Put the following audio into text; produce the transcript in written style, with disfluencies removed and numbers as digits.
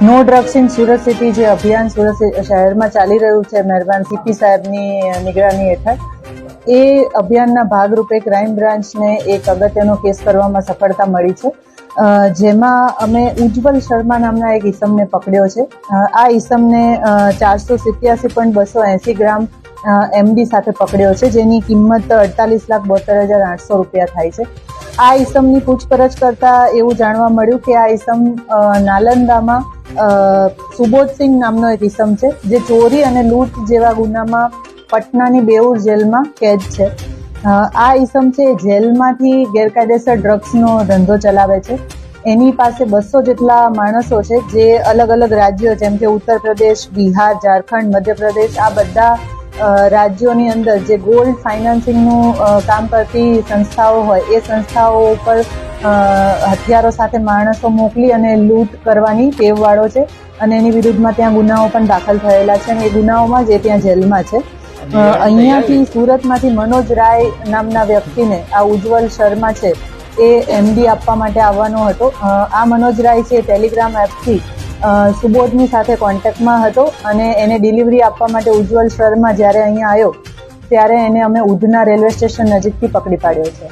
No drugs in Surat city જે અભિયાન સુરત શહેરમાં ચાલી રહ્યું છે મહેરબાન સીપી સાહેબની નિગરાની હેઠળ એ અભિયાનના ભાગરૂપે ક્રાઇમ બ્રાન્ચને એક અગત્યનો કેસ કરવામાં સફળતા મળી છે, જેમાં અમે ઉજ્જવલ શર્મા નામના એક ઈસમને પકડ્યો છે. આ ઈસમને 487.280 ગ્રામ એમડી સાથે પકડ્યો છે, જેની કિંમત 48,72,800 રૂપિયા થાય છે. આ ઈસમની પૂછપરછ કરતા એવું જાણવા મળ્યું કે આ ઈસમ નાલંદામાં સુબોધસિંહ નામનો એક ઈસમ છે, જે ચોરી અને લૂંટ જેવા ગુનામાં પટનાની બેઉર જેલમાં કેદ છે. આ ઈસમ છે જેલમાંથી ગેરકાયદેસર ડ્રગ્સનો ધંધો ચલાવે છે. એની પાસે 200 જેટલા માણસો છે, જે અલગ અલગ રાજ્યો જેમ કે ઉત્તર પ્રદેશ, બિહાર, ઝારખંડ, મધ્યપ્રદેશ આ બધા રાજ્યોની અંદર જે ગોલ્ડ ફાઇનાન્સિંગનું કામ કરતી સંસ્થાઓ હોય એ સંસ્થાઓ ઉપર હથિયારો સાથે માણસો મોકલી અને લૂંટ કરવાની ટેવવાળો છે, અને એની વિરુદ્ધમાં ત્યાં ગુનાઓ પણ દાખલ થયેલા છે, અને એ ગુનાઓમાં જ એ ત્યાં જેલમાં છે. અહીંયાથી સુરતમાંથી મનોજ રાય નામના વ્યક્તિને આ ઉજ્જવલ શર્મા છે એ એમડી આપવા માટે આવવાનો હતો. આ મનોજ રાય છે ટેલિગ્રામ એપથી સુબોધની સાથે કોન્ટેક્ટમાં હતો, અને એને ડિલિવરી આપવા માટે ઉજ્જવલ શર્મા જ્યારે અહીંયા આવ્યો ત્યારે એને અમે ઉધના રેલવે સ્ટેશન નજીકથી પકડી પાડ્યો છે.